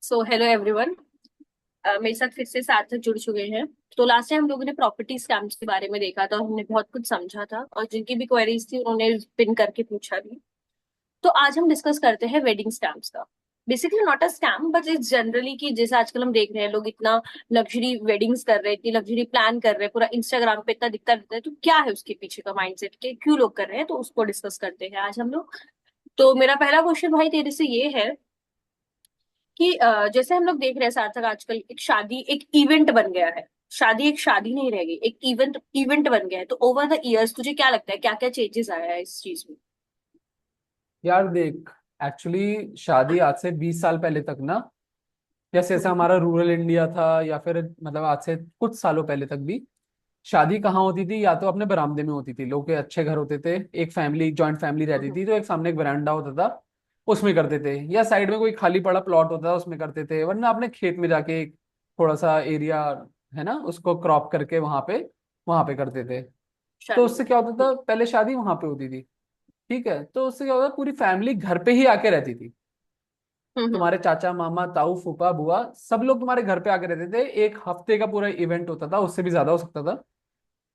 So hello everyone. मेरे साथ फिर से सार्थक जुड़ चुके हैं। तो लास्ट टाइम हम लोगों ने प्रॉपर्टी स्कैम्स के बारे में देखा था, हमने बहुत कुछ समझा था और जिनकी भी क्वेरीज थी उन्होंने पिन करके पूछा भी। तो आज हम डिस्कस करते हैं वेडिंग स्कैम्स का। Basically not a scam but it's generally कि जैसे आजकल हम देख रहे हैं लोग इतना लग्जरी वेडिंग्स कर रहे हैं, इतनी लग्जरी प्लान कर रहे हैं, पूरा इंस्टाग्राम पे इतना दिखता रहता है। तो क्या है उसके पीछे का माइंडसेट के क्यों लोग कर रहे हैं, तो उसको डिस्कस करते हैं आज हम लोग। तो मेरा पहला क्वेश्चन भाई तेरे से ये है कि जैसे हम लोग देख रहे हैं सार्थक, आजकल एक शादी एक इवेंट बन गया है। शादी एक शादी नहीं रह गई, एक इवेंट इवेंट बन गया है। तो ओवर द इयर्स तुझे क्या लगता है क्या क्या चेंजेस आया है इस चीज में? यार देख, एक्चुअली शादी आज से 20 साल पहले तक ना, जैसे जैसे हम्म। हमारा रूरल इंडिया था या फिर मतलब आज से कुछ सालों पहले तक भी शादी कहाँ होती थी? या तो अपने बरामदे में होती थी, लोग के अच्छे घर होते थे, एक फैमिली जॉइंट फैमिली रहती हम्म। थी तो एक सामने एक वरांडा होता था, उसमें करते थे। या साइड में कोई खाली पड़ा प्लॉट होता था उसमें करते थे, वरना अपने खेत में जाके एक थोड़ा सा एरिया है ना, उसको क्रॉप करके वहां पे करते थे। तो शादी उससे में। क्या होता था, पहले शादी वहां पे होती थी। ठीक है, तो उससे क्या होता था, पूरी फैमिली घर पे ही आके रहती थी। हम्म। तुम्हारे चाचा मामा ताऊ फूफा बुआ सब लोग तुम्हारे घर पे आके रहते थे, एक हफ्ते का पूरा इवेंट होता था, उससे भी ज्यादा हो सकता था।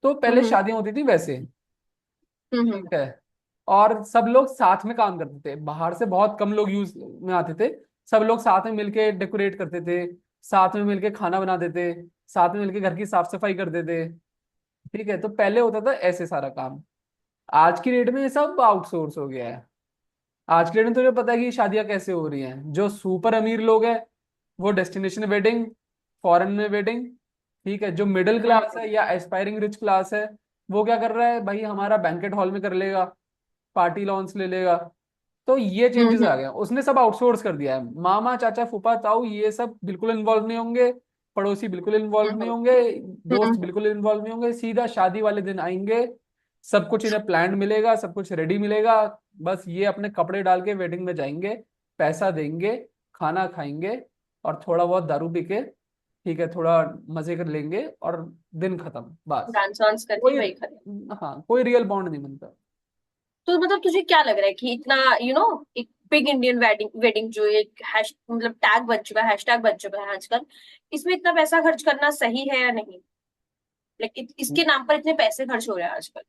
तो पहले हम्म। शादियां होती थी वैसे। हम्म। ठीक है। और सब लोग साथ में काम करते थे, बाहर से बहुत कम लोग यूज में आते थे। सब लोग साथ में मिलके डेकोरेट करते थे, साथ में मिलके खाना बनाते थे, साथ में मिलके घर की साफ सफाई करते थे। ठीक है, तो पहले होता था ऐसे सारा काम। आज की डेट में ये सब आउटसोर्स हो गया है। आज के डेट में तुझे पता है कि शादियां कैसे हो रही हैं? जो सुपर अमीर लोग हैं वो डेस्टिनेशन वेडिंग, फॉरेन में वेडिंग। ठीक है, जो मिडिल क्लास हम्म। है या एस्पायरिंग रिच क्लास है वो क्या कर रहा है भाई, हमारा बैंकेट हॉल में कर लेगा, पार्टी लॉन्स ले लेगा। तो ये चेंजेस आ हम्म। गए हैं, उसने सब आउटसोर्स कर दिया है। मामा चाचा फूफा ताऊ ये सब बिल्कुल इन्वॉल्व नहीं होंगे, पड़ोसी बिल्कुल इन्वॉल्व नहीं हम्म। होंगे, दोस्त हम्म। बिल्कुल इन्वॉल्व नहीं होंगे। सीधा शादी वाले दिन आएंगे, सब कुछ इन्हें प्लान मिलेगा, सब कुछ रेडी मिलेगा। बस ये अपने कपड़े डाल के वेडिंग में जाएंगे, पैसा देंगे, खाना खाएंगे और थोड़ा बहुत दारू पी के, ठीक है, थोड़ा मजे कर लेंगे और दिन खत्म बस। डांस वांस करके कोई, वही खत्म। हाँ, कोई रियल बॉन्ड नहीं बनता। तो मतलब तुझे क्या लग रहा है कि इतना एक बिग इंडियन वेडिंग वेडिंग जो एक हैश मतलब टैग बन चुका है, हैशटैग बन चुका है आजकल, इसमें इतना पैसा खर्च करना सही है या नहीं? लाइक इसके नाम पर इतने पैसे खर्च हो रहे हैं आजकल,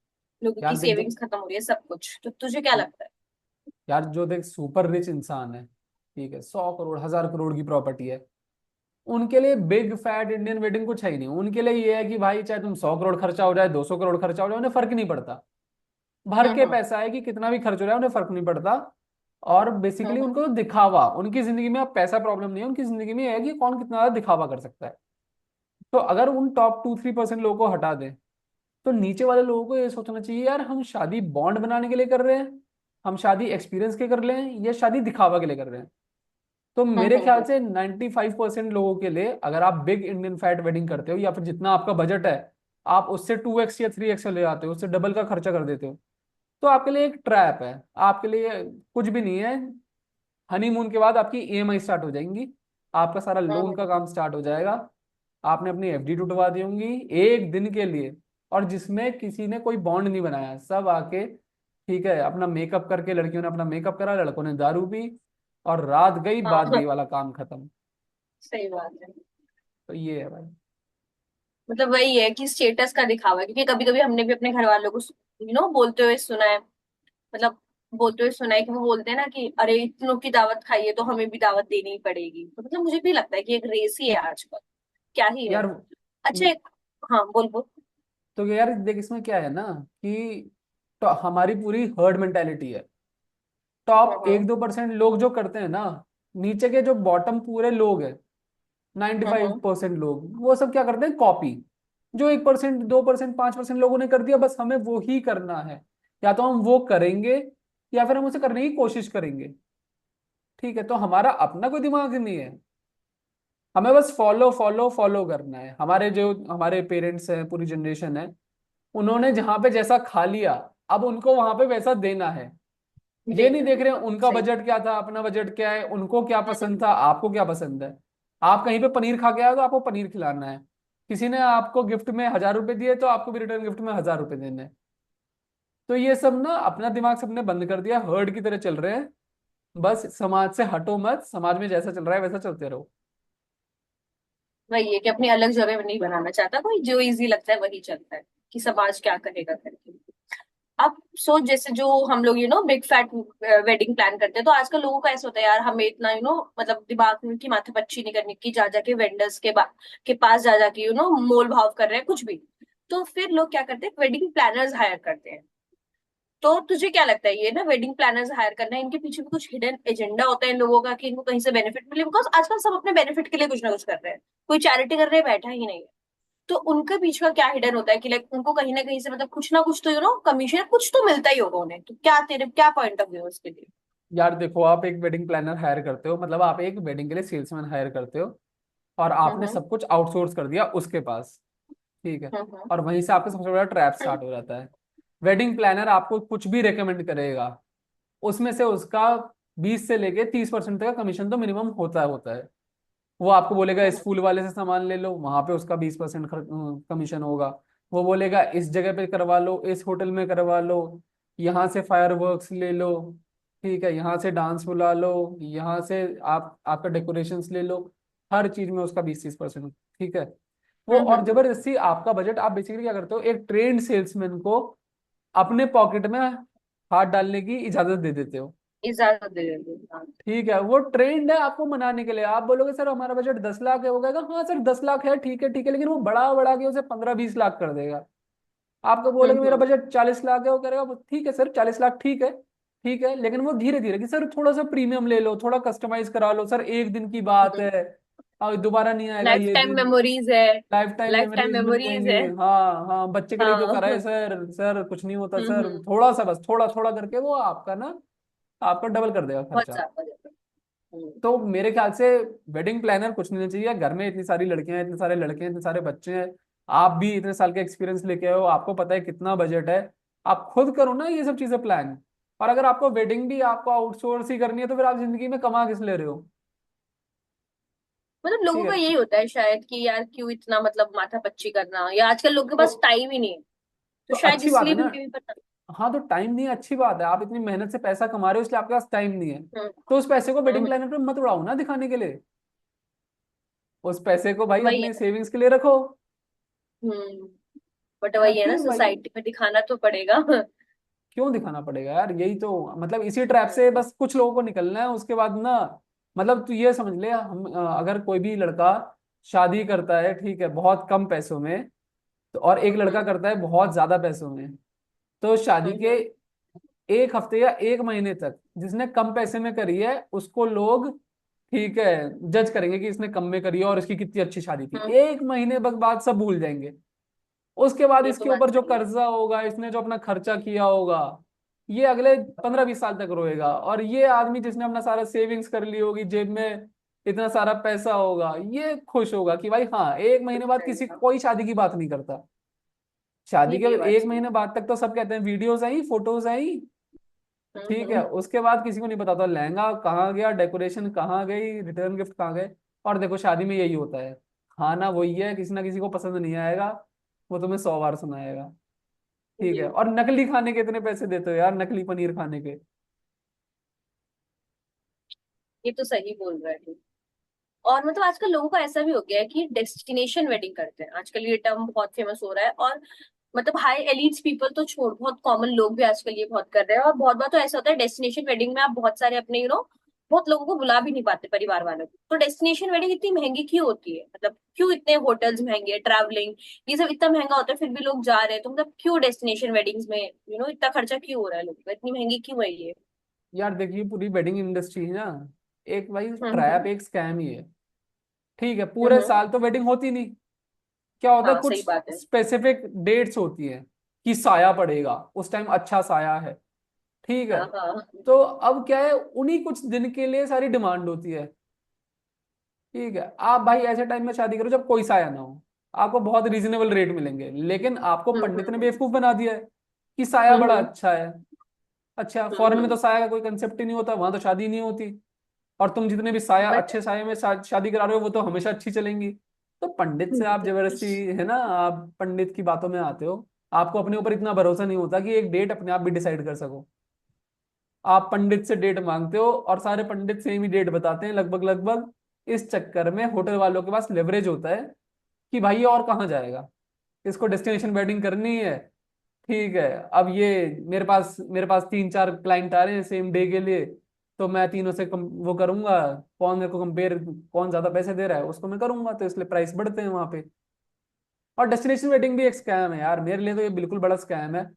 लोगों की यार देख देख, सेविंग्स खत्म हो रही है, सब कुछ। तो तुझे क्या लगता है? यार जो देख सुपर रिच इंसान है, ठीक है, 100 करोड़ 1000 करोड़ की प्रॉपर्टी है, उनके लिए बिग फैट इंडियन वेडिंग कुछ है ही नहीं। उनके लिए ये है कि भाई चाहे तुम 100 करोड़ खर्चा हो जाए, 200 करोड़ खर्चा हो जाए, उन्हें फर्क नहीं पड़ता। भर के हम्म। पैसा है कि कितना भी खर्च हो रहा है उन्हें फर्क नहीं पड़ता। और बेसिकली हम्म। उनको दिखावा, उनकी जिंदगी में अब पैसा प्रॉब्लम नहीं है, उनकी जिंदगी में ये है कि कौन कितना ज्यादा दिखावा कर सकता है। तो अगर उन टॉप 2-3% लोगों को हटा दें तो नीचे वाले लोगों को ये सोचना चाहिए, यार हम शादी बॉन्ड बनाने के लिए कर रहे हैं, हम शादी एक्सपीरियंस के कर रहे हैं या शादी दिखावा के लिए कर रहे हैं। तो हम्म। मेरे ख्याल हम्म। से 95% लोगों के लिए, अगर आप बिग इंडियन फैट वेडिंग करते हो या फिर जितना आपका बजट है आप उससे 2x या 3x ले आते हो, उससे डबल का खर्चा कर देते हो, तो आपके लिए एक ट्रैप है। आपके लिए कुछ भी नहीं है। हनीमून के बाद आपकी ईएमआई स्टार्ट हो जाएंगी, आपका सारा लोन का हम्म। काम स्टार्ट हो जाएगा, आपने अपनी एफडी टुटवा दी होंगी एक दिन के लिए, और जिसमें किसी ने कोई बॉन्ड नहीं बनाया, सब आके ठीक है अपना मेकअप करके, लड़कियों ने अपना मेकअप करा, लड़कों ने दारू पी और रात गई बात हाँ। गई वाला काम खत्म। सही बात है। तो ये है भाई। मतलब वही है कि स्टेटस का दिखावा है, क्योंकि कभी कभी हमने भी अपने घर वालों को बोलते हुए सुना है। मतलब बोलते हुए सुना है कि वो बोलते हैं ना कि अरे इतनों की दावत खाई है तो हमें भी दावत देनी ही पड़ेगी। तो मतलब मुझे भी लगता है कि एक रेस ही है आजकल, क्या ही है। यार अच्छा हाँ बोल बोल। तो यार देख, इसमें क्या है ना कि तो हमारी पूरी हर्ड मेंटेलिटी है। टॉप हम्म। 1-2% लोग जो करते हैं ना, नीचे के जो बॉटम पूरे लोग हैं, नाइन्टी हम्म। फाइव परसेंट लोग वो सब क्या करते हैं, कॉपी। जो 1% 2% 5% लोगों ने कर दिया, बस हमें वो ही करना है। या तो हम वो करेंगे या फिर हम उसे करने की कोशिश करेंगे। ठीक है, तो हमारा अपना कोई दिमाग नहीं है, हमें बस फॉलो फॉलो फॉलो करना है। हमारे जो हमारे पेरेंट्स हैं, पूरी जनरेशन है, उन्होंने जहां पे जैसा खा लिया, अब उनको वहां पे वैसा देना है। ये नहीं देना देख है। रहे हैं उनका सही। बजट क्या था, अपना बजट क्या है, उनको क्या हम्म। पसंद था, आपको क्या पसंद है। आप कहीं पे पनीर खा के आए तो आपको पनीर खिलाना है। किसी ने आपको गिफ्ट में 1000 रुपए दिए तो आपको भी रिटर्न गिफ्ट में 1000 रुपए देने हैं। तो ये सब ना अपना दिमाग सबने बंद कर दिया, हर्ड की तरह चल रहे हैं। बस समाज से हटो मत, समाज में जैसा चल रहा है वैसा चलते रहो। वही है कि अपनी अलग जगह नहीं बनाना चाहता कोई, जो इजी लगता है वही चलता है, कि समाज क्या कहेगा करके। अब सोच, जैसे जो हम लोग बिग फैट वेडिंग प्लान करते हैं, तो आजकल लोगों का ऐसा होता है यार, हमें इतना मतलब दिमाग में की माथापच्ची नहीं करनी कि जा जाके वेंडर्स के पास जा जाके मोल भाव कर रहे हैं कुछ भी। तो फिर लोग क्या करते हैं, वेडिंग प्लानर्स हायर करते हैं। तो तुझे क्या लगता है, ये ना वेडिंग प्लानर्स हायर करना है, इनके पीछे भी कुछ हिडन एजेंडा होता है इन लोगों का, कि इनको कहीं से बेनिफिट मिले? बिकॉज आजकल सब अपने बेनिफिट के लिए कुछ ना कुछ कर रहे हैं, कोई चैरिटी कर रहे बैठा ही नहीं है। तो उनके बीच का क्या हिडन होता है कि लाइक उनको कहीं ना कहीं से मतलब कुछ ना कुछ तो कमीशन कुछ तो मिलता ही होगा उन्हें? तो क्या तेरे क्या पॉइंट ऑफ व्यू है उसके लिए? यार देखो, आप एक वेडिंग प्लानर हायर करते हो, मतलब आप एक वेडिंग के लिए सेल्समैन हायर करते हो, और आपने हम्म। सब कुछ आउटसोर्स कर दिया उसके पास। ठीक है। हम्म। और वहीं से आपका सबसे बड़ा ट्रैप स्टार्ट हो जाता है। वेडिंग प्लानर आपको कुछ भी रेकमेंड करेगा, उसमें से उसका 20 से लेके 30% तक का कमीशन तो मिनिमम होता है। वो आपको बोलेगा इस फूल वाले से सामान ले लो, वहां पे उसका 20% कमीशन होगा। वो बोलेगा इस जगह पे करवा लो, इस होटल में करवा लो, यहाँ से फायरवर्क्स ले लो, ठीक है, यहाँ से डांस बुला लो, यहाँ से आप आपका डेकोरेशंस ले लो, हर चीज में उसका 20-30%। ठीक है। वो और हम्म। जबरदस्ती आपका बजट, आप बेसिकली क्या करते हो, एक ट्रेंड सेल्समैन को अपने पॉकेट में हाथ डालने की इजाजत दे देते हो। इजाजत दे देंगे, हाँ। ठीक है, वो ट्रेंड है आपको मनाने के लिए। आप बोलोगे सर हमारा बजट 10 लाख है, हो गएगा, हाँ सर 10 लाख है, ठीक है ठीक है, लेकिन वो बढ़ा बढ़ा के उसे 15-20 लाख कर देगा। आपको बोलोगे मेरा हम्म। बजट 40 लाख है, वो करेगा ठीक है सर 40 लाख, ठीक है ठीक है, लेकिन वो धीरे धीरे कि सर थोड़ा सा प्रीमियम ले लो, थोड़ा कस्टमाइज करा लो सर, एक दिन की बात है, और दोबारा नहीं आएगा लाइफ ये टाइम दिन। मेमोरीज है। Lifetime lifetime memories मिल मेमोरीज जाएंगी। है। हाँ हाँ, बच्चे के लिए जो हाँ। करा है सर, सर कुछ नहीं होता सर, हम्म। थोड़ा सा बस, थोड़ा थोड़ा करके वो आपका ना, आपका डबल कर देगा बहुत खर्चा। ज्यादा ज्यादा। तो मेरे ख्याल से वेडिंग प्लानर कुछ नहीं चाहिए। घर में इतनी सारी लड़कियां हैं, इतने सारे लड़के हैं, इतने सारे बच्चे हैं, आप भी इतने साल के एक्सपीरियंस लेके आए हो, आपको पता है कितना बजट है। आप खुद करो ना ये सब चीजें प्लान। और अगर आपको वेडिंग भी आपको आउटसोर्स ही करनी है, तो फिर आप जिंदगी में कमा किस ले रहे हो? मतलब ठीक लोगों है। का यही होता है शायद, कि यार क्यों इतना मतलब माथा पच्ची करना, या आजकल लोगों के तो पास टाइम ही नहीं है, तो तो शायद अच्छी बात है इसलिए भी ना। मे भी पता। हाँ, तो टाइम नहीं है, अच्छी बात है, आप इतनी मेहनत से पैसा कमा रहे हो इसलिए आपके पास टाइम नहीं है। हम्म। तो उस पैसे को वेडिंग हम्म। प्लानर पे मत उड़ाओ ना दिखाने के लिए। उस पैसे को भाई वही अपनी है। सेविंग्स के लिए रखो। हम्म। बट हाँ, वही है ना, क्यों भाई? सोसाइटी में दिखाना तो पड़ेगा। क्यों दिखाना पड़ेगा यार? यही तो मतलब, इसी ट्रैप से हम्म। बस कुछ लोगों को निकलना है, उसके बाद ना, मतलब तू ये समझ ले, हम अगर कोई भी लड़का शादी करता है, ठीक है, बहुत कम पैसों में, तो और एक लड़का हम्म। करता है बहुत ज्यादा पैसों में, तो शादी के हम्म। 1 हफ्ते या 1 महीने तक जिसने कम पैसे में करी है उसको लोग, ठीक है, जज करेंगे कि इसने कम में करी है और इसकी कितनी अच्छी शादी थी। हम्म। 1 महीने बाद सब भूल जाएंगे। उसके बाद ये तो इसके बात ऊपर जो सही है। कर्जा होगा, इसने जो अपना खर्चा किया होगा, ये अगले 15-20 साल तक रोएगा। और ये आदमी जिसने अपना सारा सेविंग्स कर ली होगी जेब में, इतना सारा पैसा होगा, ये खुश होगा कि भाई हाँ, 1 महीने बाद किसी रहेगा। कोई शादी की बात नहीं करता। शादी ये के भी बात एक सही महीने बाद तक तो सब कहते हैं वीडियोस आई, फोटोज आई, है। ठीक है, उसके बाद किसी को नहीं पता था लहंगा कहाँ गया, डेकोरेशन कहाँ गई, रिटर्न गिफ्ट कहाँ गए। और देखो शादी में यही होता है, खाना वही है, किसी ना किसी को पसंद नहीं आएगा, वो तुम्हें 100 बार सुनाएगा। ठीक है, जी। और नकली खाने के इतने पैसे देते हो यार, नकली पनीर खाने के। ये तो सही बोल रहा है तू। और मतलब आजकल लोगों का ऐसा भी हो गया है कि डेस्टिनेशन वेडिंग करते हैं, आजकल ये टर्म बहुत फेमस हो रहा है। और मतलब हाई एलिट्स पीपल तो छोड़, बहुत कॉमन लोग भी आजकल ये बहुत कर रहे हैं। और बहुत बार तो ऐसा होता है डेस्टिनेशन वेडिंग में आप बहुत सारे अपने बहुत लोगों को बुला भी नहीं पाते, परिवार वालों को। तो डेस्टिनेशन वेडिंग इतनी महंगी क्यों होती है? मतलब क्यों इतने होटल्स महंगे, ट्रैवलिंग, ये सब इतना महंगा होता है, फिर भी लोग जा रहे हैं। तो मतलब क्यों डेस्टिनेशन वेडिंग्स में इतना खर्चा क्यों हो रहा है लोगों का, इतनी महंगी क्यों है ये? यार देखिए, पूरी वेडिंग इंडस्ट्री है ना, एक भाई ट्रैप, हम्म। एक स्कैम ही है। ठीक है, पूरे हम्म। साल तो वेडिंग होती नहीं। क्या होता है, हाँ कुछ सही बात है। स्पेसिफिक डेट्स होती है कि साया पड़ेगा, उस टाइम अच्छा साया है। ठीक है। हाँ हाँ। तो अब क्या है, उन्हीं कुछ दिन के लिए सारी डिमांड होती है। ठीक है, आप भाई ऐसे टाइम में शादी करो जब कोई साया ना हो, आपको बहुत रीजनेबल रेट मिलेंगे, लेकिन आपको पंडित ने हम्म। बेवकूफ बना दिया है कि साया बड़ा हम्म। अच्छा है। अच्छा, फॉरेन में तो हम्म। साया का कोई कंसेप्ट ही नहीं होता, वहां तो शादी नहीं होती। और तुम जितने भी साया, बट अच्छे साये में शादी करा रहे हो, वो तो हमेशा अच्छी चलेंगी। तो पंडित से आप जबरदस्ती, है ना, आप पंडित की बातों में आते हो। आपको अपने ऊपर इतना भरोसा नहीं होता कि एक डेट अपने आप भी डिसाइड कर सको। आप पंडित से डेट मांगते हो और सारे पंडित सेम ही डेट बताते हैं लगभग लगभग। इस चक्कर में होटल वालों के पास लेवरेज होता है कि भाई ये और कहाँ जाएगा, इसको डेस्टिनेशन वेडिंग करनी है। ठीक है, अब ये मेरे पास 3 4 क्लाइंट आ रहे हैं सेम डे के लिए, तो मैं तीनों से वो करूंगा, कौन मेरे को कंपेयर, कौन ज्यादा पैसे दे रहा है उसको मैं करूंगा, तो इसलिए प्राइस बढ़ते हैं वहां पे। और डेस्टिनेशन वेडिंग भी एक स्कैम है यार, मेरे लिए तो ये बिल्कुल बड़ा स्कैम है।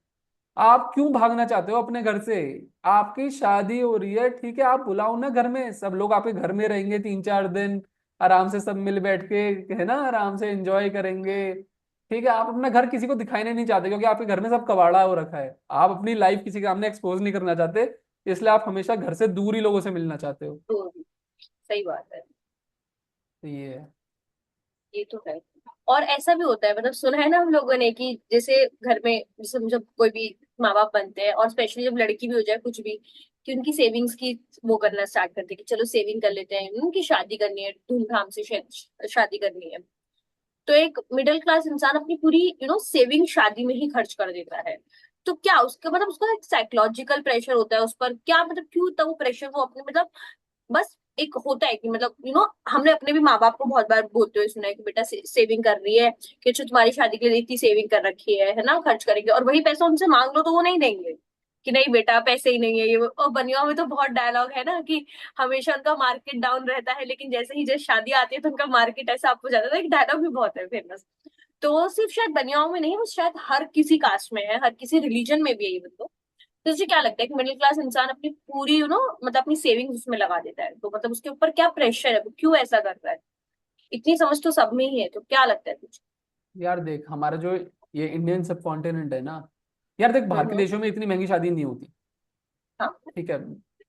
आप क्यों भागना चाहते हो अपने घर से? आपकी शादी हो रही है, ठीक है, आप बुलाओ ना घर में, सब लोग आपके घर में रहेंगे 3 4 दिन, आराम से सब मिल बैठ के, है ना, आराम से एंजॉय करेंगे। ठीक है, आप अपना घर किसी को दिखाने नहीं चाहते क्योंकि आपके घर में सब कबाड़ा हो रखा है, आप अपनी लाइफ किसी के सामने एक्सपोज नहीं करना चाहते, इसलिए आप हमेशा घर से दूर ही लोगों से मिलना चाहते हो। तो सही बात है। तो ये है। ये तो है। और ऐसा भी होता है, मतलब सुना है ना हम लोगों ने कि जैसे घर में जैसे जब कोई भी माँ बाप बनते हैं, और स्पेशली जब लड़की भी हो जाए कुछ भी, कि उनकी सेविंग्स की वो करना स्टार्ट करते हैं कि चलो सेविंग कर लेते हैं, उनकी शादी करनी है धूमधाम से, शादी करनी है। तो एक मिडिल क्लास इंसान अपनी पूरी सेविंग शादी में ही खर्च कर देता है। तो क्या उसका मतलब उसका एक साइकोलॉजिकल प्रेशर होता है उस पर, क्या मतलब क्यों होता है वो प्रेशर, वो अपने मतलब बस एक होता है कि मतलब हमने अपने भी माँ बाप को बहुत बार बोलते हुए सुना है कि बेटा सेविंग कर रही है, कि अच्छा तुम्हारी शादी के लिए इतनी सेविंग कर रखी है ना, खर्च करेंगे, और वही पैसा उनसे मांग लो तो वो नहीं देंगे, कि नहीं बेटा पैसे ही नहीं है ये और बनिया में तो बहुत डायलॉग है ना कि हमेशा उनका मार्केट डाउन रहता है, लेकिन जैसे ही जैसे शादी आती है तो उनका मार्केट ऐसा अप हो जाता है। एक डायलॉग भी बहुत है फेमस। तो वो सिर्फ शायद बनियाओं में नहीं, वो शायद हर किसी कास्ट में है, हर किसी रिलीजन में भी है ये तो। तुझे क्या लगता है कि मिडिल क्लास इंसान अपनी पूरी मतलब अपनी सेविंग्स उसमें लगा देता है, तो मतलब उसके ऊपर क्या प्रेशर है, वो क्यों ऐसा कर रहा है? इतनी समझ तो सब में ही है, तो क्या लगता है तुझे? यार देख, हमारा जो ये इंडियन सब कॉन्टिनेंट है ना, यार देख, बाहर के हम्म। देशों में इतनी महंगी शादी नहीं होती। हाँ। ठीक है,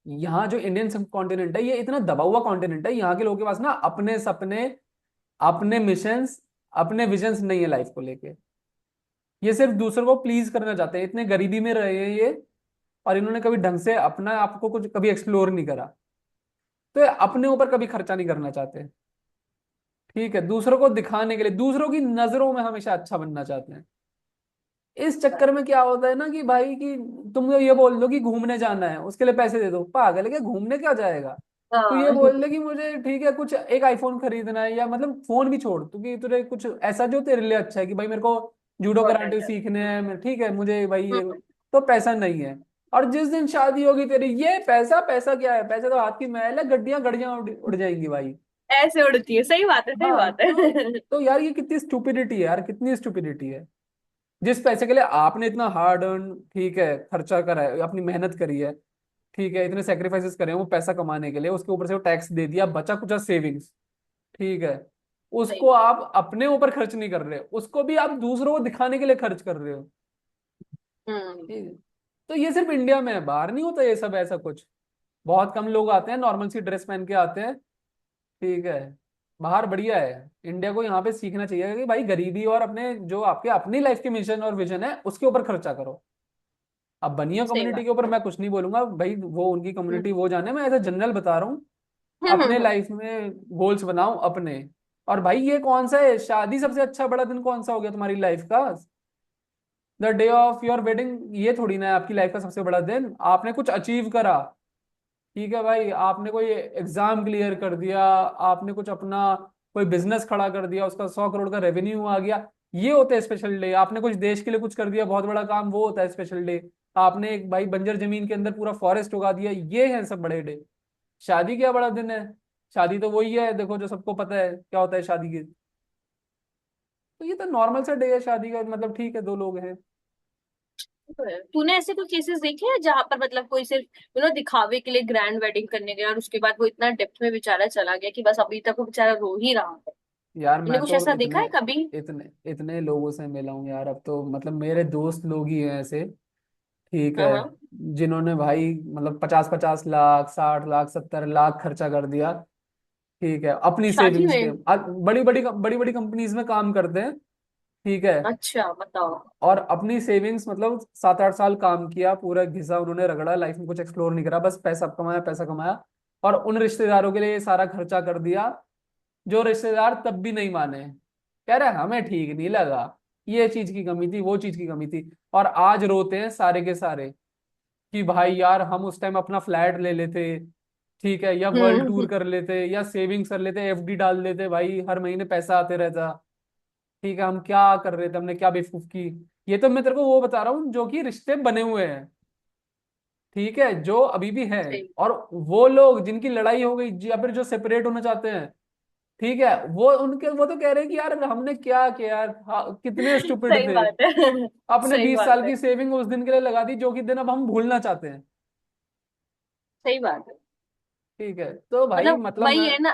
यहाँ जो इंडियन सब कॉन्टिनेंट है ये इतना दबा हुआ कॉन्टिनेंट है, यहाँ के लोगों के पास ना अपने सपने, अपने मिशंस, अपने विजन्स नहीं है लाइफ को लेके। ये सिर्फ दूसरों को प्लीज करना चाहते हैं, इतने गरीबी में रहे हैं ये, और इन्होंने कभी ढंग से अपना आपको कुछ कभी एक्सप्लोर नहीं करा, तो ये अपने ऊपर कभी खर्चा नहीं करना चाहते। ठीक है, दूसरों को दिखाने के लिए, दूसरों की नजरों में हमेशा अच्छा बनना चाहते हैं। इस चक्कर में क्या होता है ना कि भाई कि तुम ये बोल दो कि घूमने जाना है, उसके लिए पैसे दे दो, पागल है क्या, घूमने क्या जाएगा? तू ये हाँ। बोल दे कि मुझे ठीक है कुछ एक आईफोन खरीदना है, या मतलब फोन भी छोड़ तू, कि तुझे कुछ ऐसा जो तेरे लिए अच्छा है कि भाई मेरे को जूडो कराटे इम्पोर्टेंट है। सीखने हैं, ठीक है मुझे भाई ये, हम्म। तो पैसा नहीं है। और जिस दिन शादी होगी तेरी, ये पैसा, पैसा क्या है, पैसा तो हाथ की मैल है, गड्डियां गड्डियां उड़ जाएंगी भाई। ऐसे उड़ती है, सही बात है, सही हाँ बात है। तो यार ये कितनी स्टुपिडिटी है यार, कितनी स्टुपिडिटी है। जिस पैसे के लिए आपने इतना हार्ड अर्न, ठीक है, खर्चा करा है, अपनी मेहनत करी है, ठीक है, इतने सेक्रीफाइसेस करे हैं वो पैसा कमाने के लिए, उसके ऊपर से वो टैक्स दे दिया, बचा कुचा सेविंग्स, ठीक है, सही उसको बात। आप अपने ऊपर खर्च नहीं कर रहे, उसको भी आप दूसरों को दिखाने के लिए खर्च कर रहे हो। हम्म। ठीक है, तो ये सिर्फ इंडिया में है, बाहर नहीं होता ये सब ऐसा कुछ। बहुत कम लोग आते हैं नॉर्मल सी ड्रेस पहन के आते हैं। ठीक है, बाहर बढ़िया है, इंडिया को यहाँ पे सीखना चाहिए कि भाई गरीबी और अपने जो आपके अपनी लाइफ के मिशन और विजन है उसके ऊपर खर्चा करो। अब बनिया सही कम्युनिटी बात। के ऊपर मैं कुछ नहीं बोलूंगा भाई, वो उनकी हम्म। कम्युनिटी वो जाने, मैं एज अ जनरल बता रहा हूँ। हम्म। अपने लाइफ में गोल्स बनाओ अपने। और भाई ये कौन सा है, शादी सबसे अच्छा बड़ा दिन कौन सा हो गया तुम्हारी लाइफ का? The day of your wedding, ये थोड़ी ना है आपकी लाइफ का सबसे बड़ा दिन, आपने कुछ अचीव करा। ठीक है भाई, आपने कोई एग्जाम क्लियर कर दिया, आपने कुछ अपना कोई बिजनेस खड़ा कर दिया, उसका 100 करोड़ का रेवेन्यू आ गया, ये होता है स्पेशल डे। आपने कुछ देश के लिए कुछ कर दिया, बहुत बड़ा काम, वो होता है स्पेशल डे। आपने एक भाई बंजर जमीन के अंदर पूरा फॉरेस्ट उगा दिया, ये है सब बड़े डे। शादी क्या बड़ा दिन है? शादी तो वही है, देखो जो सबको पता है क्या होता है शादी की। तो ये तो नॉर्मल सा डे है शादी का, मतलब ठीक है, दो लोग हैं। तूने ऐसे कोई केसेस देखे हैं जहां पर मतलब कोई सिर्फ दिखावे के लिए ग्रैंड वेडिंग करने गया और उसके बाद वो इतना डेप्थ में बेचारा चला गया कि बस अभी तक वो बेचारा रो ही रहा है? यार तूने मैं कुछ तो ऐसा देखा इतने है कभी? इतने इतने लोगों से मिला हूँ यार, अब तो मतलब मेरे दोस्त लोग ही हैं ऐसे। ठीक हाँ है, हाँ। जिन्होंने भाई मतलब 50 50 लाख, 60 लाख, 70 लाख खर्चा कर दिया। ठीक है, अपनी शादी सेविंग्स के, में? बड़ी बड़ी कंपनीज में काम करते हैं। ठीक है, अच्छा बताओ। और अपनी सेविंग्स मतलब 7 8 साल काम किया, पूरा घिसा उन्होंने, रगड़ा, लाइफ में कुछ एक्सप्लोर नहीं करा, बस पैसा कमाया, पैसा कमाया, और उन रिश्तेदारों के लिए ये सारा खर्चा कर दिया, जो रिश्तेदार तब भी नहीं माने, कह रहे हमें ठीक नहीं लगा, ये चीज की कमी थी, वो चीज की कमी थी, और आज रोते हैं सारे के सारे। कि भाई यार हम उस टाइम अपना फ्लैट ले लेते, ठीक है, या वर्ल्ड टूर हम्म। कर लेते, या सेविंग्स कर लेते, एफडी डाल देते, भाई हर महीने पैसा आते रहता। ठीक है, हम क्या कर रहे थे, हमने क्या बेवकूफ की। ये तो मैं तेरे को वो बता रहा हूँ जो कि रिश्ते बने हुए हैं, ठीक है, जो अभी भी है। सही। और वो लोग जिनकी लड़ाई हो गई या फिर जो सेपरेट होना चाहते हैं, ठीक है, वो तो कह रहे हैं कि यार हमने क्या किया यार, कितने स्टूपिड सही थे। बात है। अपने सही 20 साल बात है। की सेविंग उस दिन के लिए लगा दी जो कि दिन अब हम भूलना चाहते हैं। सही बात है। ठीक है, तो भाई मतलब मतलब वही मैं है ना।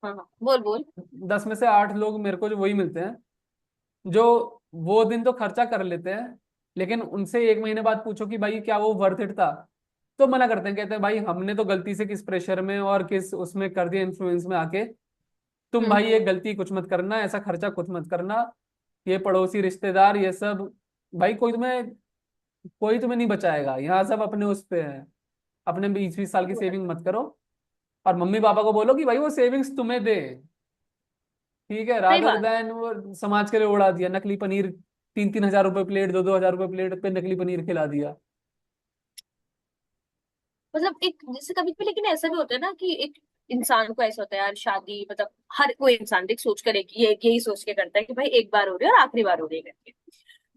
हाँ हाँ, बोल बोल। 10 में से 8 लोग मेरे को जो वही मिलते हैं, जो वो दिन तो खर्चा कर लेते हैं, लेकिन उनसे एक महीने बाद पूछो कि भाई क्या वो वर्थ इट था, तो मना करते हैं, कहते हैं भाई हमने तो गलती से किस प्रेशर में और किस उसमें कर दिया, इन्फ्लुएंस में आके। तुम भाई ये हम्म। गलती कुछ मत करना, ऐसा खर्चा कुछ मत करना, ये पड़ोसी रिश्तेदार ये सब, भाई कोई तुम्हें नहीं बचाएगा, यहाँ सब अपने उस पे हैं। अपने 20-20 साल की सही बात सेविंग है। मत करो, और मम्मी पापा को बोलो कि भाई वो सेविंग्स तुम्हें दे, ठीक है, सही रादर बात है। देन वो समाज के लिए उड़ा दिया, नकली पनीर 3-3 हजार रुपए प्लेट, 2-2 हजार रुपए प्लेट पे नकली पनीर खिला दिया। मतलब एक जैसे कभी कभी, लेकिन ऐसा भी होता है ना कि एक इंसान को ऐसा होता है यार, शादी मतलब हर कोई इंसान देख सोच करे कि ये यही सोच के करता है कि भाई एक बार हो रही है और आखिरी बार हो रही है करके।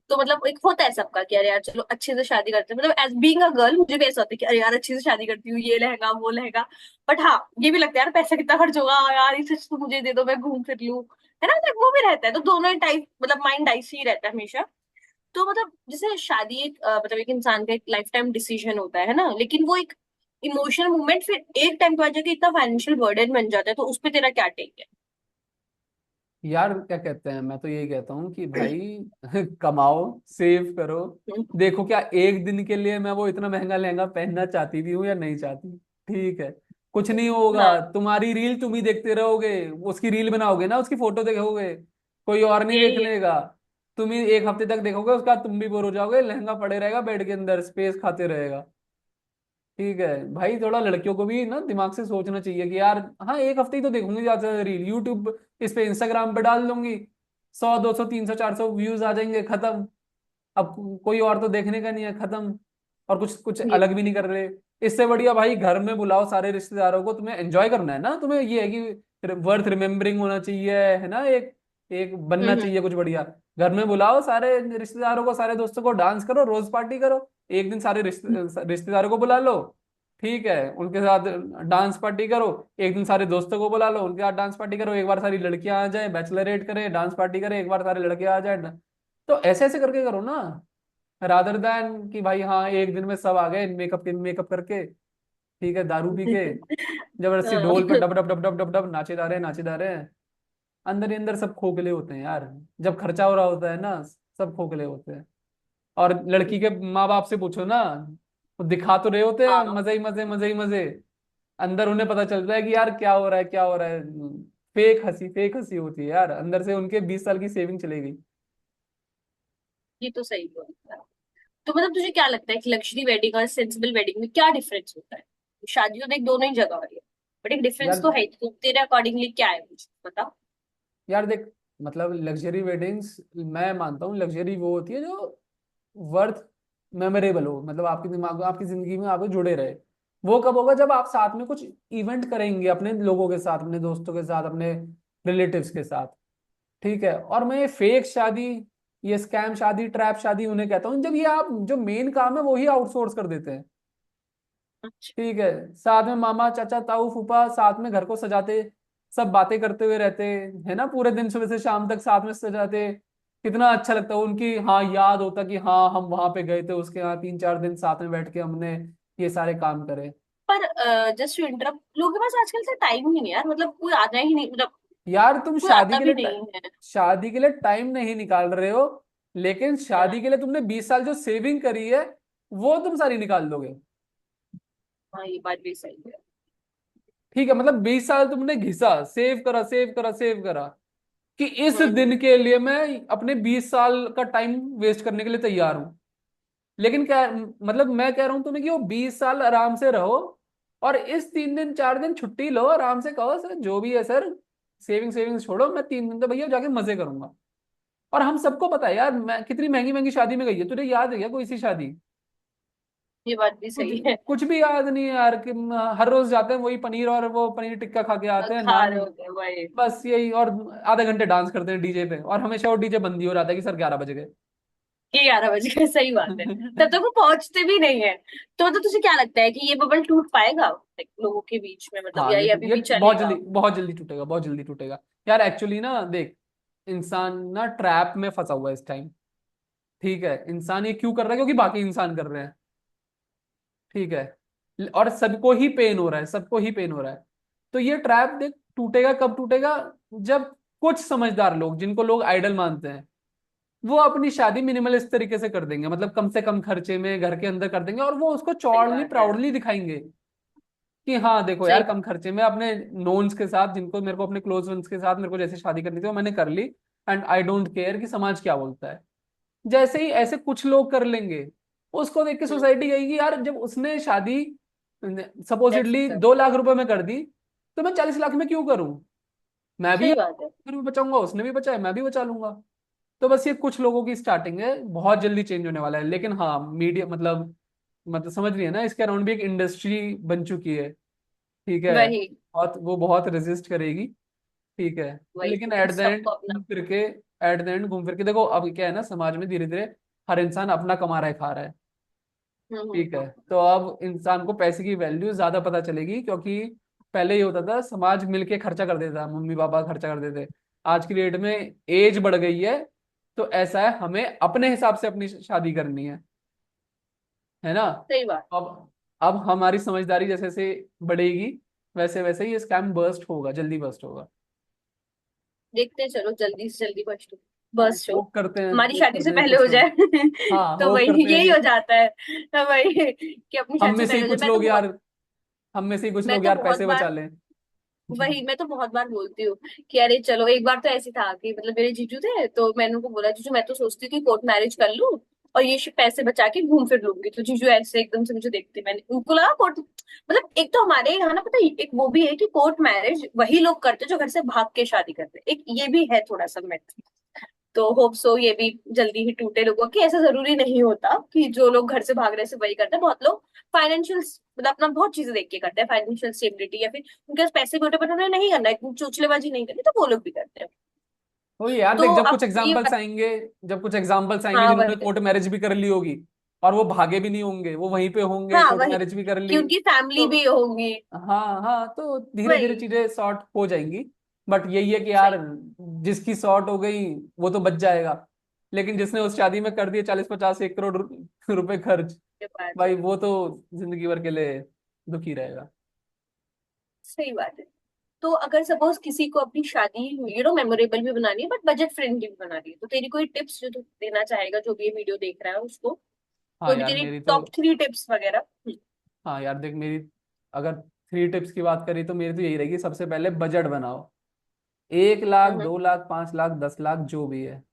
तो मतलब एक होता है सबका कि अरे यार चलो अच्छे से शादी करते हैं, मतलब एज बीइंग अ गर्ल मुझे भी ऐसा होता है कि अरे यार अच्छे से शादी करती हूँ, ये लहंगा वो लहंगा। बट हाँ, ये भी लगता है यार पैसा कितना खर्च होगा यार, इसे तो मुझे दे दो मैं घूम फिर लूं। है ना, मतलब वो भी रहता है, तो दोनों ही टाइप मतलब माइंड डाइस ही रहता है हमेशा। तो मतलब जैसे शादी एक मतलब एक इंसान का एक लाइफ टाइम डिसीजन होता है ना, लेकिन वो एक इमोशनल मूवमेंट फिर एक टाइम के बाद जाके इतना फाइनेंशियल बर्डन बन जाता है, तो उस पे तेरा क्या टेक है? यार क्या कहते हैं, मैं तो यही कहता हूँ कि भाई कमाओ, सेव करो। देखो क्या एक दिन के लिए मैं वो इतना महंगा लहंगा पहनना चाहती भी हूँ या नहीं चाहती, ठीक है, कुछ नहीं होगा, हाँ, तुम्हारी रील तुम ही देखते रहोगे, उसकी रील बनाओगे ना, उसकी फोटो देखोगे, कोई और नहीं यही है। देखने का। तुम ही 1 हफ्ते तक देखोगे, उसका तुम भी बोर हो जाओगे, लहंगा पड़े रहेगा बेड के अंदर, स्पेस खाते रहेगा। ठीक है भाई, थोड़ा लड़कियों को भी ना दिमाग से सोचना चाहिए कि यार हाँ 1 हफ्ते ही तो देखूंगी ज्यादा से ज्यादा रील, यूट्यूब इस पे इंस्टाग्राम पे डाल दूंगी, 100 200 300 400 व्यूज आ जाएंगे, खत्म। अब कोई और तो देखने का नहीं है, खत्म। और कुछ कुछ ये अलग भी नहीं कर रहे। इससे बढ़िया भाई घर में बुलाओ सारे रिश्तेदारों को, तुम्हें एंजॉय करना है ना, तुम्हें ये है कि वर्थ रिमेम्बरिंग होना चाहिए, है ना, एक एक बनना हम्म। चाहिए कुछ बढ़िया। घर में बुलाओ सारे रिश्तेदारों को, सारे दोस्तों को, डांस करो, रोज पार्टी करो। एक दिन सारे रिश्तेदारों को बुला लो, ठीक है, उनके साथ डांस पार्टी करो। एक दिन सारे दोस्तों को बुला लो, उनके साथ डांस पार्टी करो। एक बार सारी लड़कियां आ जाए, बैचलरेट करे, डांस पार्टी करे, एक बार सारे लड़के आ जाए। तो ऐसे ऐसे करके करो ना, रादर देन कि भाई हाँ एक दिन में सब आ गए मेकअप करके, ठीक है, दारू पी के, जबरदस्ती ढोल पे हाँ। Dub dub dub dub dub dub नाचे जा रहे हैं, नाचे जा रहे हैं। अंदर ही अंदर सब खोखले होते हैं यार, जब खर्चा हो रहा होता है ना, सब खोखले होते हैं। और लड़की के माँ बाप से पूछो ना, वो दिखा तो रहे होते हैं हाँ, मजे ही मजे, मजे ही मजे, अंदर उन्हें पता चलता है कि यार क्या हो रहा है, क्या हो रहा है। फेक हंसी होती है यार, अंदर से उनके 20 साल की सेविंग चली गई। ये तो सही बोला। तो मतलब तुझे क्या लगता है कि लग्जरी वेडिंग और सेंसिबल वेडिंग में क्या डिफरेंस होता है? शादी तो देख दोनों ही जगह हो रही है, बट एक डिफरेंस यार तो है ही। तो तेरे अकॉर्डिंगली क्या है मुझे बता। यार देख, मतलब लग्जरी वेडिंग्स मैं मानता हूँ, लग्जरी वो होती है जो वर्थ मेमोरेबल हो, मतलब आपके दिमाग में, आपकी जिंदगी में आप जुड़े रहे। वो कब होगा, जब आप साथ में कुछ इवेंट करेंगे अपने लोगों के साथ, अपने दोस्तों के साथ, अपने रिलेटिव्स के साथ, ठीक है। और मैं ये फेक शादी, ये स्कैम शादी, ट्रैप शादी उन्हें कहता हूँ जब ये आप जो मेन काम है वो ही आउटसोर्स कर देते हैं, अच्छा। ठीक है। साथ में मामा चाचा ताऊ फूफा साथ में घर को सजाते, सब बातें करते हुए रहते हैं ना, पूरे दिन सुबह से शाम तक साथ में सजाते। कितना अच्छा लगता है, उनकी हाँ याद होता कि हाँ हम वहां पे गए थे, उसके यहाँ 3-4 दिन साथ में बैठ के हमने ये सारे काम करे। पर जस्ट टू इंटरप्ट, लोगों के पास आजकल से टाइम नहीं है यार, मतलब कोई आता ही नहीं, मतलब यार तुम कोई आता भी नहीं है। शादी के लिए टाइम नहीं निकाल रहे हो, लेकिन हाँ। शादी के लिए तुमने 20 साल जो सेविंग करी है वो तुम सारी निकाल दोगे। हाँ, ये बात भी सही है। ठीक है, मतलब 20 साल तुमने घिसा, सेव करा, सेव करा, सेव करा, कि इस हम्म। दिन के लिए मैं अपने 20 साल का टाइम वेस्ट करने के लिए तैयार हूं। लेकिन क्या मतलब, मैं कह रहा हूं तुम्हें कि वो 20 साल आराम से रहो, और इस 3 दिन 4 दिन छुट्टी लो, आराम से कहो सर जो भी है सर, सेविंग्स छोड़ो, मैं 3 दिन तो भैया जाके मजे करूंगा। और हम सबको पता है यार, मैं कितनी महंगी महंगी शादी में गई है, तुझे याद है क्या कोई सी शादी? ये बात भी कुछ सही है। कुछ भी याद नहीं है यार कि हर रोज जाते हैं वही पनीर और वो पनीर टिक्का खा के आते हैं, खा नान। रहे होते हैं वही। बस यही, और आधे घंटे डांस करते हैं डीजे पे, और हमेशा वो डीजे बंद ही हो जाता है कि सर 11 बज गए। कि 11 बज गए, सही बात है। तब तक वो पहुंचते भी नहीं है। तो तुझे क्या लगता है कि ये बबल टूट पाएगा like, लोगों के बीच में, मतलब, हाँ, या ये अभी ये भी बहुत जल्दी चलेगा? बहुत जल्दी टूटेगा, बहुत जल्दी टूटेगा। यार एक्चुअली ना देख, इंसान ना ट्रैप में फंसा हुआ है इस टाइम। ठीक है, इंसान ये क्यों कर रहा है? क्योंकि बाकी इंसान कर रहे हैं। ठीक है, और सबको ही पेन हो रहा है, सबको ही पेन हो रहा है। तो ये ट्रैप देख टूटेगा कब टूटेगा, जब कुछ समझदार लोग, जिनको लोग आइडल मानते हैं, वो अपनी शादी मिनिमल इस तरीके से कर देंगे, मतलब कम से कम खर्चे में घर के अंदर कर देंगे, और वो उसको सही चौड़ली बात है। प्राउडली दिखाएंगे कि हाँ देखो सही यार, कम खर्चे में अपने नोन्स के साथ, जिनको मेरे को अपने क्लोज वंस के साथ मेरे को जैसे शादी करनी थी वो मैंने कर ली, एंड आई डोंट केयर कि समाज क्या बोलता है। जैसे ही ऐसे कुछ लोग कर लेंगे, उसको देख के हम्म, सोसाइटी कहेगी यार, जब उसने शादी ऐसे सपोजिटली कर। 2 लाख रुपए में कर दी, तो मैं 40 लाख में क्यों करूं? मैं भी सही बात है। फिर भी बचाऊंगा, उसने भी बचाया, मैं भी बचा लूंगा। तो बस ये कुछ लोगों की स्टार्टिंग है, बहुत जल्दी चेंज होने वाला है। लेकिन हाँ, मीडिया मतलब समझ रही है ना, इसके अराउंड भी एक इंडस्ट्री बन चुकी है। ठीक है, वही बहुत वो बहुत रेजिस्ट करेगी। ठीक है, वही, लेकिन क्योंकि एट द एंड सबको अपना। घूम फिर के, एट द एंड घूम फिर के देखो, अब क्या है ना, समाज में धीरे धीरे हर इंसान अपना कमा रहा है, खा रहा है। ठीक है, तो अब इंसान को पैसे की वैल्यू ज्यादा पता चलेगी, क्योंकि पहले ये होता था समाज मिलके खर्चा कर देता, मम्मी पापा खर्चा कर देते। आज की डेट में एज बढ़ गई है, तो ऐसा है, हमें अपने हिसाब से अपनी शादी करनी है ना। सही बात। अब हमारी समझदारी जैसे जैसे बढ़ेगी, वैसे वैसे ये स्कैम बर्स्ट होगा, जल्दी बर्स्ट होगा। देखते हैं, चलो जल्दी से जल्दी बच, हाँ, बस हो, होप करते हैं, हमारी होप शादी से करते हैं पहले कुछ हो लोग। जाए। हाँ, तो होप वही करते हैं यही हो जाता है। तो वही कि अपनी हम शादी में से से ही पहले हो जाए। कुछ लोग यार, हम में से ही कुछ मैं लोग तो यार बहुत पैसे बचा बार लें। वही मैं तो बहुत बार बोलती हूँ कि अरे चलो, एक बार तो ऐसी था कि मतलब मेरे जीजू थे, तो मैंने उनको बोला, जीजू मैं तो सोचती थी कोर्ट मैरिज कर लूं और ये पैसे बचा के घूम फिर लूंगी। तो जीजू ऐसे एकदम से मुझे देखते, मैंने उनको लगा कोर्ट, मतलब एक तो हमारे यहाँ ना, पता है, एक वो भी है कि कोर्ट मैरिज वही लोग करते जो घर से भाग के शादी करते, एक ये भी है थोड़ा सा myth। तो होप सो ये भी जल्दी ही टूटे लोगों की। ऐसा जरूरी नहीं होता कि जो लोग घर से भाग रहे से वही करते हैं। बहुत लोग फाइनेंशियल, मतलब अपना बहुत चीजें देख के करते हैं, फाइनेंशियल स्टेबिलिटी, या फिर उनके पास पैसे भी होते हैं, पर उन्हें नहीं करना, इतनी चोचलेबाजी नहीं करनी, तो वो लोग भी करते हैं। वही यार देख, तो जब अब कुछ ये एग्जाम्पल्स आएंगे, जब कुछ एग्जाम्पल्स आएंगे हाँ जिन्होंने वही। कोर्ट मैरिज भी कर ली होगी, और वो भागे भी नहीं होंगे, वो वहीं पे होंगे, हाँ कोर्ट वही, मैरिज भी कर कि ली, उनकी तो फैमिली भी होगी। हाँ हाँ, तो धीरे धीरे वही। चीजें सॉर्ट हो जाएंगी। बट यही है कि यार, सही। जिसकी सॉर्ट हो गई वो तो बच जाएगा, लेकिन जिसने उस शादी में कर दिए 40 50 1 करोड़ रुपए खर्च, ये बात भाई है। वो तो जिंदगी भर के लिए दुखी रहेगा। सही बात है। तो अगर सपोज किसी को अपनी शादी मेमोरेबल भी बनानी है बट बजट फ्रेंडली भी बनानी है, तो तेरी कोई टिप्स जो तू देना चाहेगा, जो भी ये वीडियो देख रहा है उसको, हाँ कोई भी यार तेरी मेरी तो, टॉप 3 टिप्स वगैरह? हाँ यार देख मेरी, अगर 3 टिप्स की बात करी तो मेरी तो यही रहेगी, सबसे पहले बजट बनाओ। 1 लाख, हम्म, 2 लाख, 5 लाख, 10 लाख, जो भी है,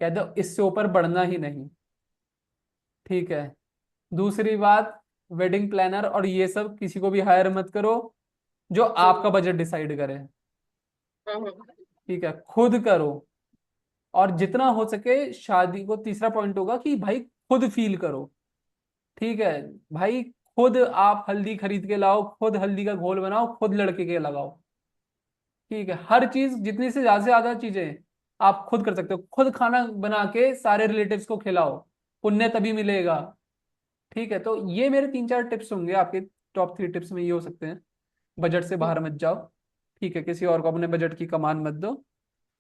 कह दो इससे ऊपर बढ़ना ही नहीं। ठीक है, दूसरी बात, वेडिंग प्लानर और ये सब किसी को भी हायर मत करो जो आपका हम्म, बजट डिसाइड करे। हम्म, ठीक है, खुद करो। और जितना हो सके शादी को, तीसरा पॉइंट होगा कि भाई खुद फील करो। ठीक है, भाई खुद आप हल्दी खरीद के लाओ, खुद हल्दी का घोल बनाओ, खुद लड़के के लगाओ। ठीक है, हर चीज, जितनी से ज्यादा चीजें आप खुद कर सकते हो, खुद खाना बना के सारे रिलेटिव्स को खिलाओ, पुण्य तभी मिलेगा। ठीक है, तो ये मेरे 3 4 टिप्स होंगे, आपके टॉप 3 टिप्स में ये हो सकते हैं। बजट से बाहर मत जाओ। ठीक है, किसी और को अपने बजट की कमान मत दो।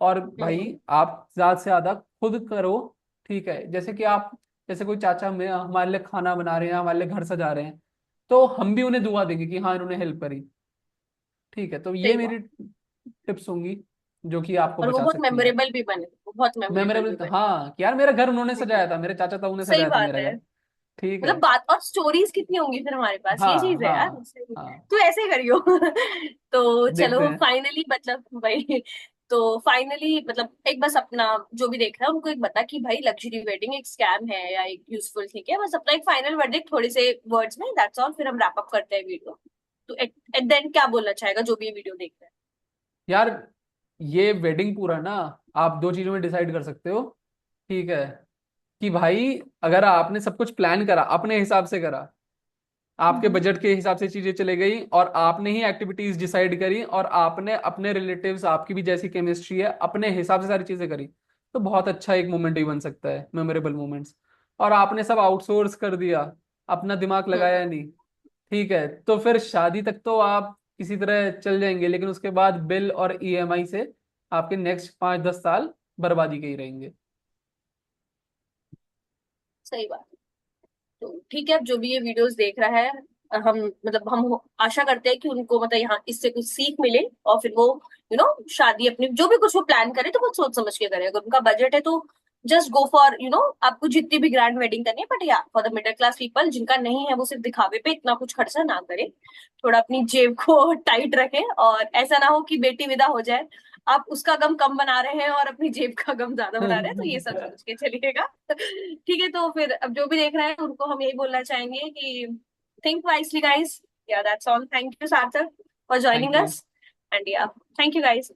और हम्म, भाई आप ज्यादा से ज्यादा खुद करो। ठीक है, जैसे कि आप, जैसे कोई चाचा में हमारे लिए खाना बना रहे हैं, हमारे लिए घर सजा रहे हैं, तो हम भी उन्हें दुआ देंगे कि हाँ इन्होंने हेल्प करी। ठीक है, तो ये सही मेरी बात। टिप्स होंगी जो कि आपको और वो बचा बहुत सकती हैं। मेमोरेबल भी बने, वो बहुत मेमोरेबल मेमोरेबल, भी बने। हाँ कि यार मेरा घर उन्होंने हम्म, सजाया था, मेरे चाचा ताऊ ने सही सजाया था बात मेरा है। घर। ठीक है। मतलब बात और स्टोरीज कितनी होंगी फिर हमारे पास, ये हाँ चीज है यार। हाँ हाँ, तू ऐसे करियो। तो देखते चलो हैं। फाइनली, मतलब भाई, तो फाइनली मतलब एक बस अपना, जो भी देख रहा है उनको एक बता कि भाई लग्जरी वेडिंग एक स्कैम है या एक यूजफुल, ठीक है, बस अपना एक फाइनल वर्डिक्ट थोड़े से वर्ड्स में, दैट्स ऑल, फिर हम रैप अप करते हैं वीडियो। तो एट द एंड क्या बोलना चाहेगा जो भी ये वीडियो देख रहा है? यार ये वेडिंग पूरा ना, आप 2 चीजों में डिसाइड कर सकते हो। ठीक है, कि भाई अगर आपने सब कुछ प्लान करा, अपने हिसाब से करा, आपके बजट के हिसाब से चीजें चले गई और आपने ही एक्टिविटीज डिसाइड करी और आपने अपने रिलेटिव्स, आपकी भी जैसी केमिस्ट्री है, अपने हिसाब से सारी चीजें करी, तो बहुत अच्छा एक मोमेंट भी बन सकता है, मेमोरेबल मोमेंट्स। और आपने सब आउटसोर्स कर दिया, अपना दिमाग लगाया हम्म। नहीं, ठीक है, तो फिर शादी तक तो आप किसी तरह चल जाएंगे, लेकिन उसके बाद बिल और ईएमआई से आपके नेक्स्ट 5-10 साल बर्बादी के ही रहेंगे। सही बात। तो ठीक है, अब जो भी ये वीडियोस देख रहा है, हम मतलब हम आशा करते हैं कि उनको मतलब यहाँ इससे कुछ सीख मिले, और फिर वो शादी अपनी जो भी कुछ वो प्लान करे तो वो सोच समझ के करे। अगर उनका बजट है तो जस्ट गो फॉर आपको जितनी भी ग्रैंड वेडिंग करनी है, बट या for the middle class people जिनका नहीं है, वो सिर्फ दिखावे पे इतना कुछ खर्चा ना करे। थोड़ा अपनी जेब को टाइट रखें, और ऐसा ना हो कि बेटी विदा हो जाए, आप उसका गम कम बना रहे हैं और अपनी जेब का गम ज्यादा बना रहे हैं, तो ये सब सोच के चलिएगा। ठीक है, तो फिर अब जो भी देख रहे हैं उनको हम यही बोलना चाहेंगे कि थिंक वाइसली गाइस। या दैट्स ऑल। थैंक यू सार्थक for thank joining you. Us. And या, थैंक यू गाइस।